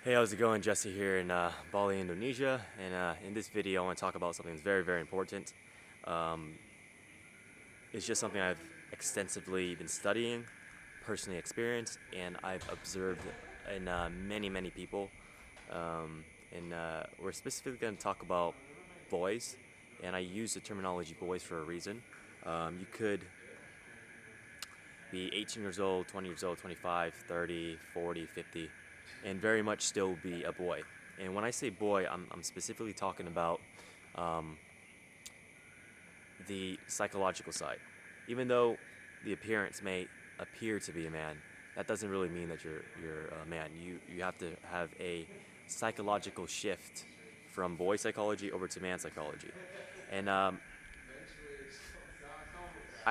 Hey, how's it going? Jesse here in Bali, Indonesia, and in this video I want to talk about something that's very, very important. Um, it's just something I've extensively been studying, personally experienced, and I've observed in many, many people. And we're specifically going to talk about boys, and I use the terminology boys for a reason. You could be 18 years old, 20 years old, 25, 30, 40, 50, and very much still be a boy. And when I say boy, I'm specifically talking about um, the psychological side. Even though the appearance may appear to be a man, that doesn't really mean that you're a man. You have to have a psychological shift from boy psychology over to man psychology. And I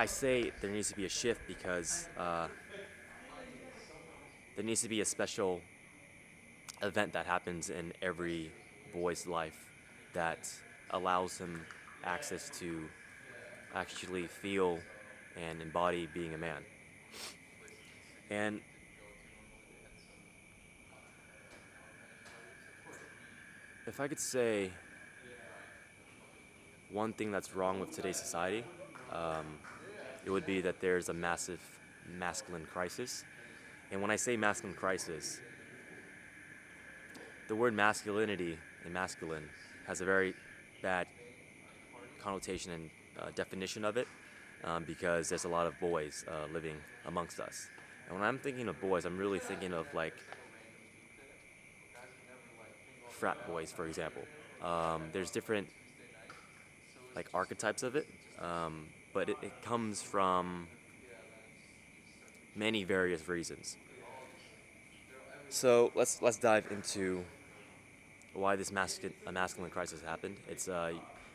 say there needs to be a shift because there needs to be a special event that happens in every boy's life that allows him access to actually feel and embody being a man. And if I could say one thing that's wrong with today's society, um, it would be that there's a massive masculine crisis. And when I say masculine crisis, the word masculinity and masculine has a very bad connotation and definition of it, because there's a lot of boys living amongst us. And when I'm thinking of boys, I'm really thinking of like frat boys, for example. There's different like archetypes of it, but it comes from many various reasons. So let's dive into why this masculine crisis happened. It's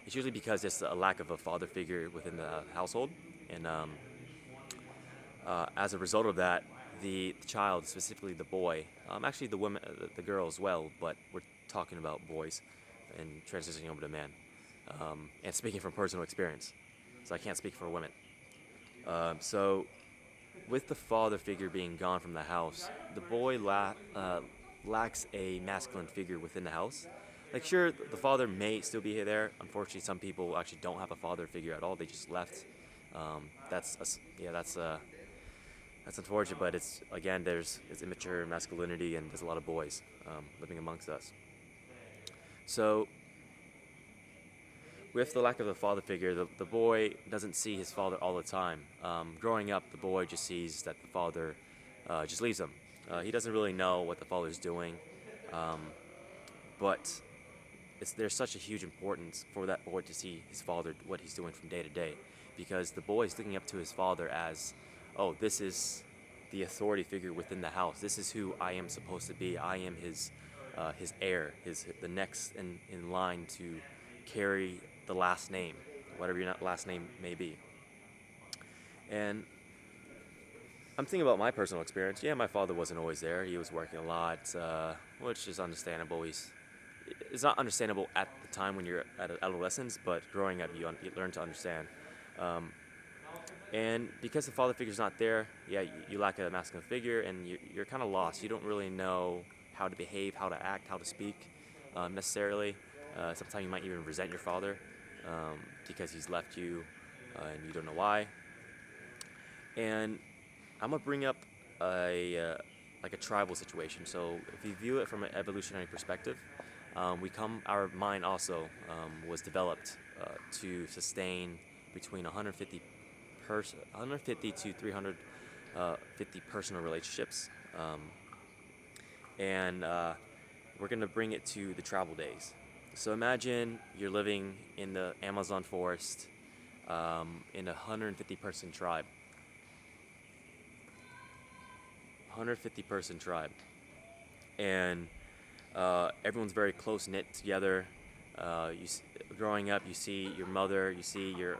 usually because there's a lack of a father figure within the household, and as a result of that, the child, specifically the boy, actually the women, the girl as well, but we're talking about boys and transitioning over to man. And speaking from personal experience, so I can't speak for women. So with the father figure being gone from the house, the boy lacks a masculine figure within the house. Like, sure, the father may still be there. Unfortunately, some people actually don't have a father figure at all. They just left. Yeah, that's unfortunate. But it's again, it's immature masculinity, and there's a lot of boys living amongst us. So with the lack of a father figure, the boy doesn't see his father all the time. Growing up, the boy just sees that the father just leaves him. He doesn't really know what the father's doing, um, but there's such a huge importance for that boy to see his father, what he's doing from day to day, because the boy is looking up to his father as, oh, this is the authority figure within the house. This is who I am supposed to be. I am his heir, the next in line to carry the last name, whatever your last name may be. And I'm thinking about my personal experience. Yeah, my father wasn't always there. He was working a lot, which is understandable. It's not understandable at the time when you're at adolescence, but growing up, you learn to understand. Um, and because the father figure's not there, yeah, you lack a masculine figure, and you're kind of lost. You don't really know how to behave, how to act, how to speak, necessarily. Sometimes you might even resent your father because he's left you, and you don't know why. And I'm gonna bring up like a tribal situation. So if you view it from an evolutionary perspective, our mind also was developed to sustain between 150 to 350 personal relationships, and we're gonna bring it to the tribal days. So imagine you're living in the Amazon forest in a 150 person tribe. 150 person tribe, and everyone's very close knit together. Growing up, you see your mother, you see your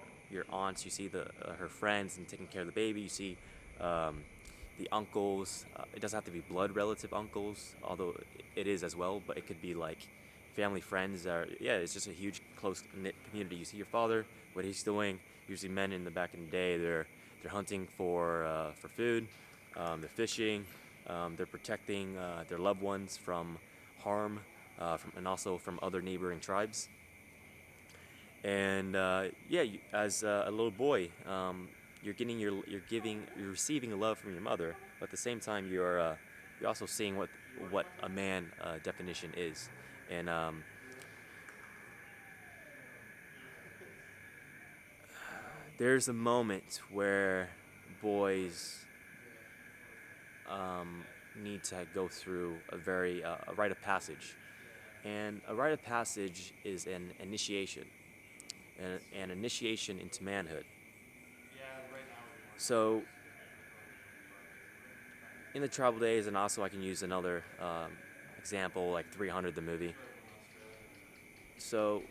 aunts, you see her friends and taking care of the baby. You see um, the uncles. It doesn't have to be blood relative uncles, although it is as well. But it could be like family friends. Yeah, it's just a huge close knit community. You see your father, what he's doing. Usually, men in the back in the day, they're hunting for food. They're fishing. They're protecting their loved ones from harm, and also from other neighboring tribes. And yeah, as a little boy, you're receiving love from your mother, but at the same time, you're also seeing what a man definition is, and there's a moment where boys um, need to go through a rite of passage, and a rite of passage is an initiation, an initiation into manhood. So in the tribal days, and also I can use another example like 300, the movie. So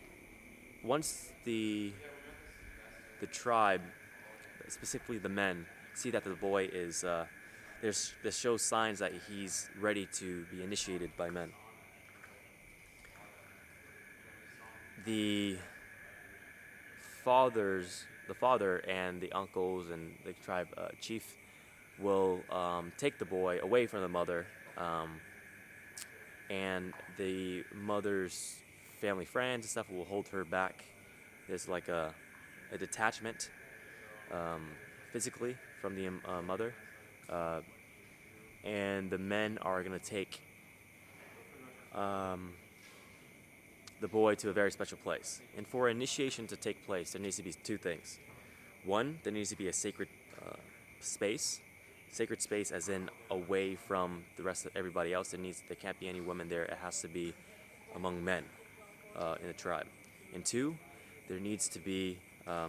once the tribe, specifically the men, see that the boy is this shows signs that he's ready to be initiated by men. The the father and the uncles and the tribe chief will take the boy away from the mother, and the mother's family friends and stuff will hold her back. There's like a detachment physically from the mother, uh, and the men are going to take um, the boy to a very special place. And for initiation to take place, there needs to be two things. One, there needs to be a uh, space, sacred space, as in away from the rest of everybody else. There can't be any women there. It has to be among men in the tribe. And two, there needs to be uh,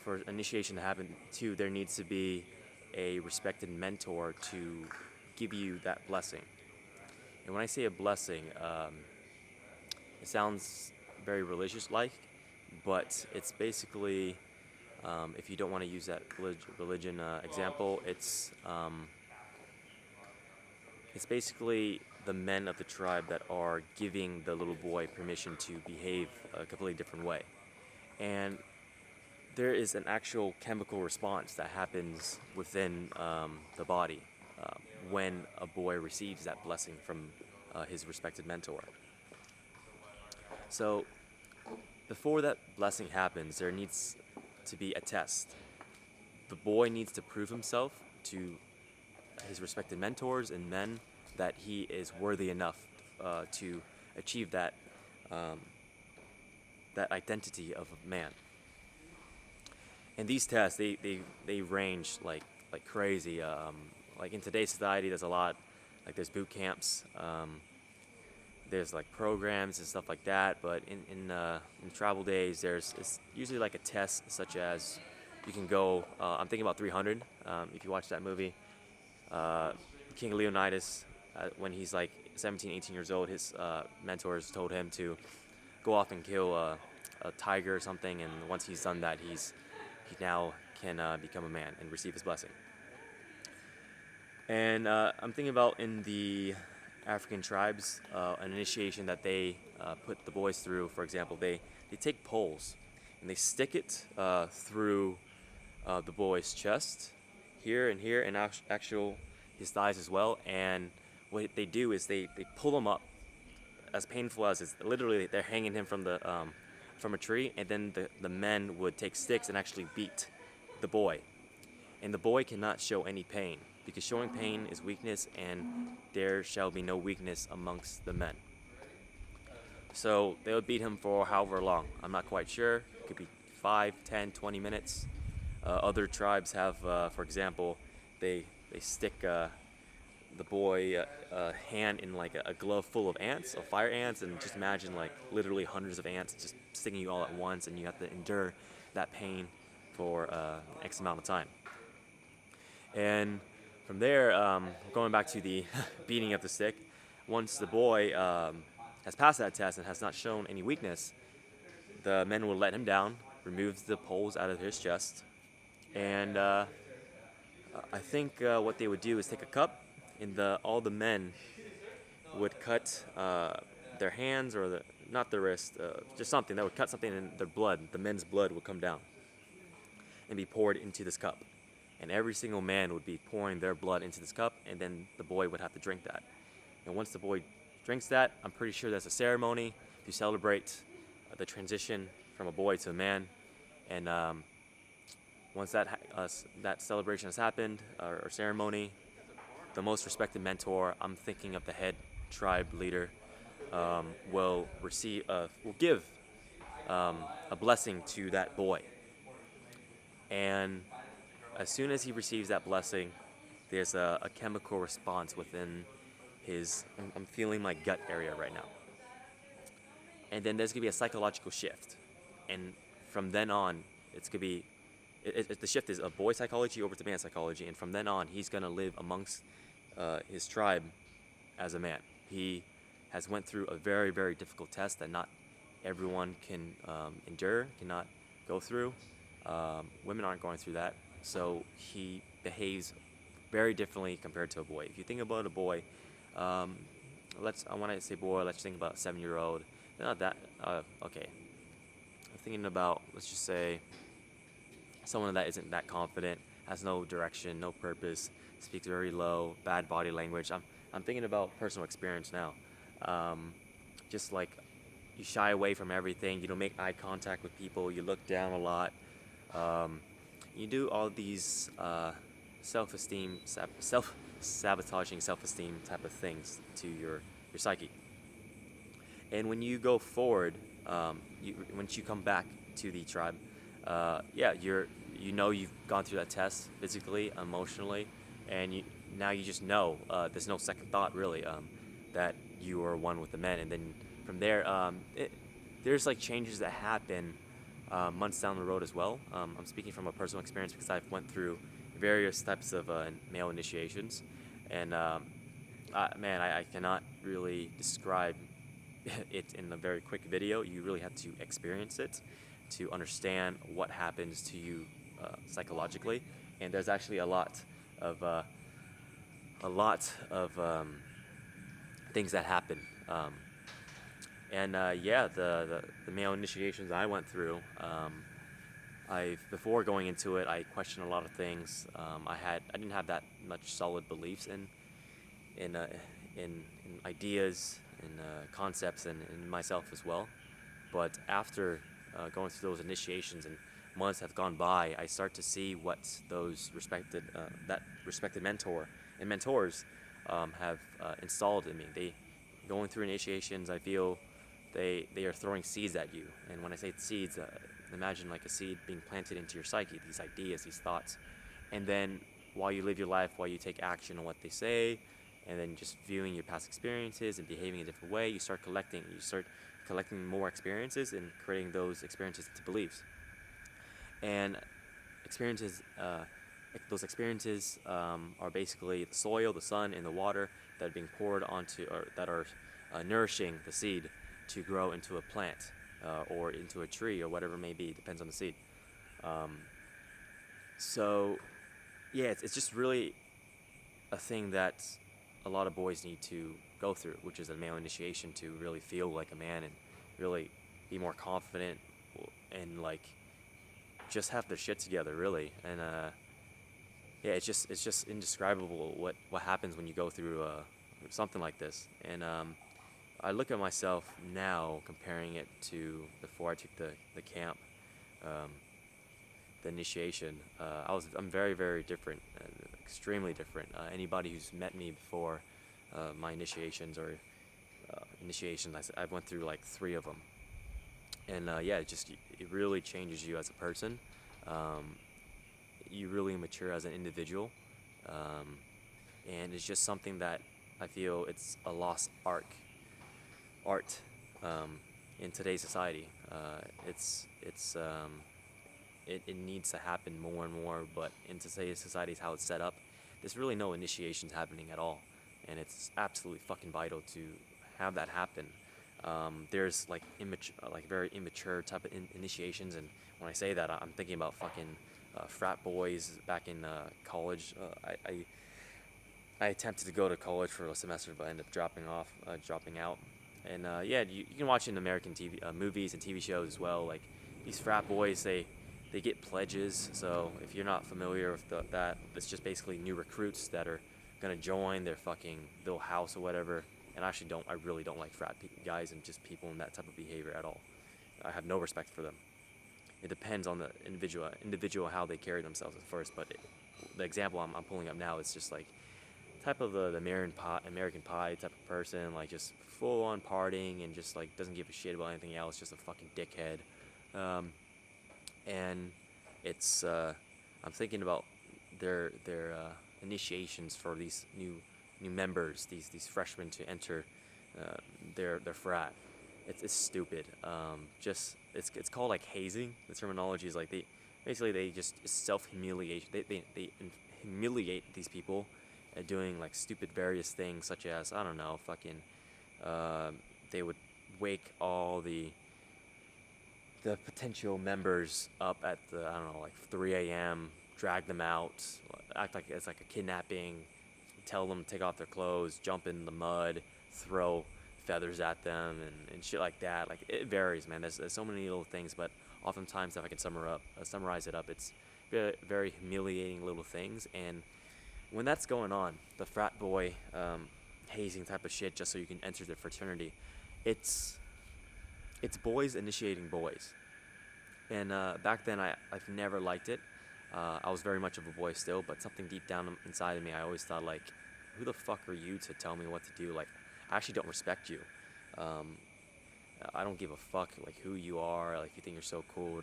for initiation to happen. Two, there needs to be a respected mentor to give you that blessing. And when I say a blessing, it sounds very religious-like, but it's basically, if you don't want to use that religion example, it's basically the men of the tribe that are giving the little boy permission to behave a completely different way. And there is an actual chemical response that happens within the body uh, when a boy receives that blessing from his respected mentor. So before that blessing happens, there needs to be a test. The boy needs to prove himself to his respected mentors and men that he is worthy enough to achieve um, that identity of a man. And these tests, they range like crazy. Like in today's society, there's a lot. Like there's boot camps. There's like programs and stuff like that. But in travel days, it's usually like a test, such as you can go. I'm thinking about 300. If you watch that movie, uh, King Leonidas, when he's like 17, 18 years old, his mentors told him to go off and kill a tiger or something. And once he's done that, he now can become a man and receive his blessing. And I'm thinking about in the African tribes, an initiation that they put the boys through. For example, they take poles and they stick it through the boy's chest, here and here, and actual his thighs as well. And what they do is they pull him up, as painful as it's literally they're hanging him from a tree, and then the men would take sticks and actually beat the boy. And the boy cannot show any pain, because showing pain is weakness, and there shall be no weakness amongst the men. So they would beat him for however long. I'm not quite sure. It could be 5, 10, 20 minutes. Other tribes have, for example, they stick the boy hand in like a glove full of ants, of fire ants, and just imagine like literally hundreds of ants just stinging you all at once, and you have to endure that pain for X amount of time. And from there, going back to the beating of the stick, once the boy has passed that test and has not shown any weakness, the men will let him down, remove the poles out of his chest, and I think what they would do is take a cup, and all the men would cut their hands, or not the wrist, just something that would cut something, in their blood. The men's blood would come down and be poured into this cup, and every single man would be pouring their blood into this cup, and then the boy would have to drink that. And once the boy drinks that, I'm pretty sure there's a ceremony to celebrate the transition from a boy to a man. And once that celebration has happened, or ceremony, the most respected mentor, I'm thinking of the head tribe leader, will give a blessing to that boy. And as soon as he receives that blessing, there's a chemical response within his. I'm feeling my gut area right now. And then there's gonna be a psychological shift, and from then on, it's gonna be the shift is a boy psychology over to man psychology, and from then on, he's gonna live amongst his tribe as a man. He has went through a very, very difficult test that not everyone can endure, cannot go through. Women aren't going through that, so he behaves very differently compared to a boy. If you think about a boy, um, when I say boy, let's think about a 7-year-old. They're not that okay. I'm thinking about, let's just say, someone that isn't that confident, has no direction, no purpose, speaks very low, bad body language. I'm thinking about personal experience now. Just like you shy away from everything, you don't make eye contact with people, you look down a lot. You do all these self-sabotaging self-esteem type of things to your psyche. And when you go forward, once you come back to the tribe, you've gone through that test physically, emotionally, and now you just know there's no second thought really that you are one with the men. And then from there, there's like changes that happen months down the road as well. I'm speaking from a personal experience because I've went through various types of male initiations, and I cannot really describe it in a very quick video. You really have to experience it to understand what happens to you psychologically. And there's actually a lot of things that happen. The male initiations I went through, before going into it, I questioned a lot of things. I didn't have that much solid beliefs in ideas and concepts and in myself as well. But after going through those initiations and months have gone by, I start to see what those that respected mentor and mentors have installed in me. Going through initiations, I feel they are throwing seeds at you. And when I say seeds, imagine like a seed being planted into your psyche, these ideas, these thoughts. And then while you live your life, while you take action on what they say, and then just viewing your past experiences and behaving a different way, you start collecting more experiences and creating those experiences into beliefs. And those experiences are basically the soil, the sun, and the water that are being poured onto, or that are nourishing the seed to grow into a plant or into a tree or whatever it may be. Depends on the seed. It's just really a thing that a lot of boys need to go through, which is a male initiation to really feel like a man and really be more confident and like just have their shit together, really. And it's just indescribable what happens when you go through something like this. And I look at myself now, comparing it to before I took the camp, the initiation. I'm very, very different, extremely different. Anybody who's met me before my initiations I've went through like 3 of them. And it really changes you as a person. You really mature as an individual, and it's just something that I feel it's a lost art in today's society. It needs to happen more and more, but in today's society, how it's set up, there's really no initiations happening at all, and it's absolutely fucking vital to have that happen. There's like very immature type of initiations, and when I say that, I'm thinking about fucking frat boys back in college. I attempted to go to college for a semester, but I ended up dropping out. And you can watch it in American TV movies and TV shows as well. Like these frat boys, they get pledges. So if you're not familiar with that, it's just basically new recruits that are gonna join their fucking little house or whatever, And I really don't like guys and just people in that type of behavior at all. I have no respect for them. It depends on the individual how they carry themselves at first, but the example I'm pulling up now is just like type of the American Pie type of person, like just full on partying and just like doesn't give a shit about anything else, just a fucking dickhead. And it's I'm thinking about their initiations for these new members, these freshmen to enter their frat. It's stupid. Just it's called like hazing. The terminology is like they just self humiliation. They humiliate these people doing like stupid various things, such as, I don't know, fucking they would wake all the potential members up at I don't know, like 3 a.m., drag them out, act like it's like a kidnapping, tell them to take off their clothes, jump in the mud, throw feathers at them, and shit like that. Like, it varies, man. There's so many little things, but oftentimes, if I can summarize it up, it's very, very humiliating little things. And when that's going on, the frat boy hazing type of shit just so you can enter the fraternity, it's boys initiating boys. And back then, I've never liked it. I was very much of a boy still, but something deep down inside of me, I always thought, like, who the fuck are you to tell me what to do? Like, I actually don't respect you. I don't give a fuck, like, who you are, like, you think you're so cool,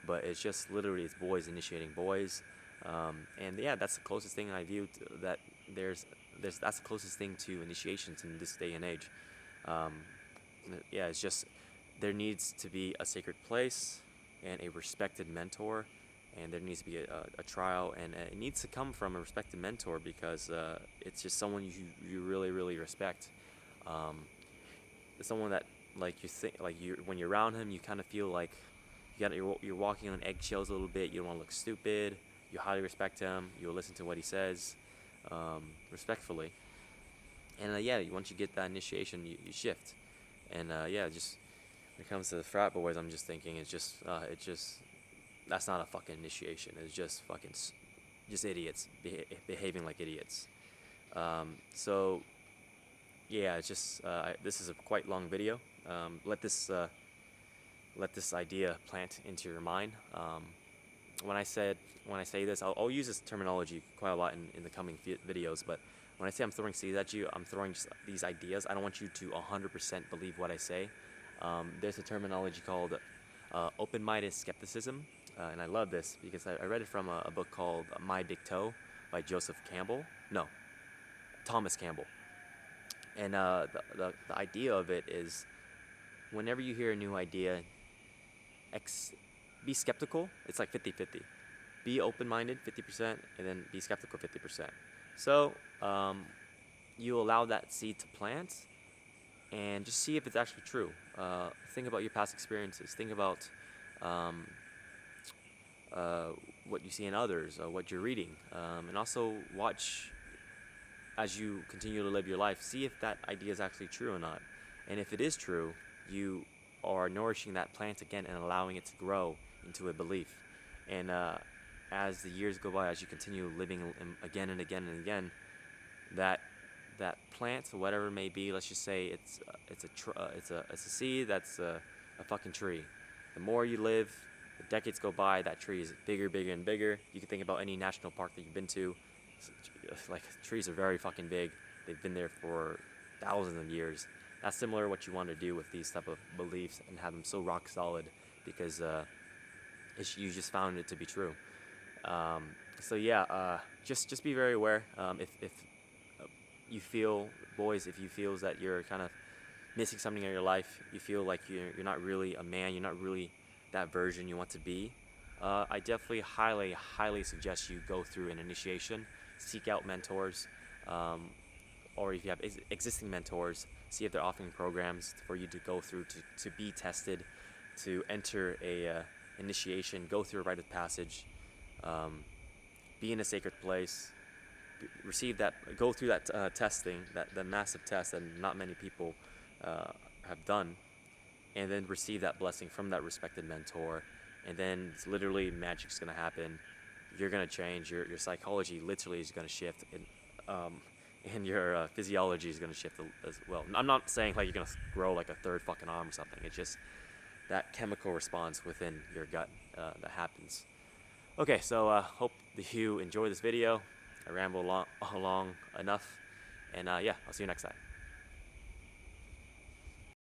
but it's just literally, it's boys initiating boys. And yeah, that's the closest thing I view that that's the closest thing to initiations in this day and age. Yeah, it's just, there needs to be a sacred place and a respected mentor, and there needs to be a trial, and it needs to come from a respected mentor, because it's just someone you really, really respect. Someone that, like, you think, like, when you're around him, you kind of feel like you're walking on eggshells a little bit. You don't want to look stupid. You highly respect him. You'll listen to what he says respectfully. And yeah, once you get that initiation, you shift. And yeah, just when it comes to the frat boys, I'm just thinking it's just that's not a fucking initiation. It's just fucking just idiots behaving like idiots. So yeah, it's just this is a quite long video. Let this idea plant into your mind. When I say this, I'll use this terminology quite a lot in the coming videos, but when I say I'm throwing seeds at you, I'm throwing just these ideas. I don't want you to 100% believe what I say. There's a terminology called open-minded skepticism, and I love this because I read it from a book called My Big Toe by Thomas Campbell. And the idea of it is, whenever you hear a new idea, be skeptical. It's like 50-50. Be open-minded 50%, and then be skeptical 50%. So you allow that seed to plant, and just see if it's actually true. Think about your past experiences. Think about what you see in others, what you're reading, and also watch as you continue to live your life. See if that idea is actually true or not. And if it is true, you are nourishing that plant again and allowing it to grow into a belief. And as the years go by, as you continue living again and again and again, that plant, whatever it may be, let's just say it's a seed that's a fucking tree. The more you live, the decades go by, that tree is bigger, bigger, and bigger. You can think about any national park that you've been to. Like, trees are very fucking big. They've been there for thousands of years. That's similar to what you want to do with these type of beliefs and have them so rock solid, because you just found it to be true. So yeah, just be very aware. If you feel, boys, if you feel that you're kind of missing something in your life, you feel like you're not really a man, you're not really that version you want to be, I definitely highly suggest you go through an initiation, seek out mentors, or if you have existing mentors, see if they're offering programs for you to go through to be tested, to enter a initiation, go through a rite of passage, be in a sacred place, go through that testing, that massive test that not many people have done, and then receive that blessing from that respected mentor, and then it's literally magic's gonna happen. You're gonna change. Your psychology literally is gonna shift, and and your physiology is going to shift as well. I'm not saying like you're going to grow like a third fucking arm or something. It's just that chemical response within your gut that happens. Okay, so hope that you enjoy this video. I rambled along enough, and yeah, I'll see you next time.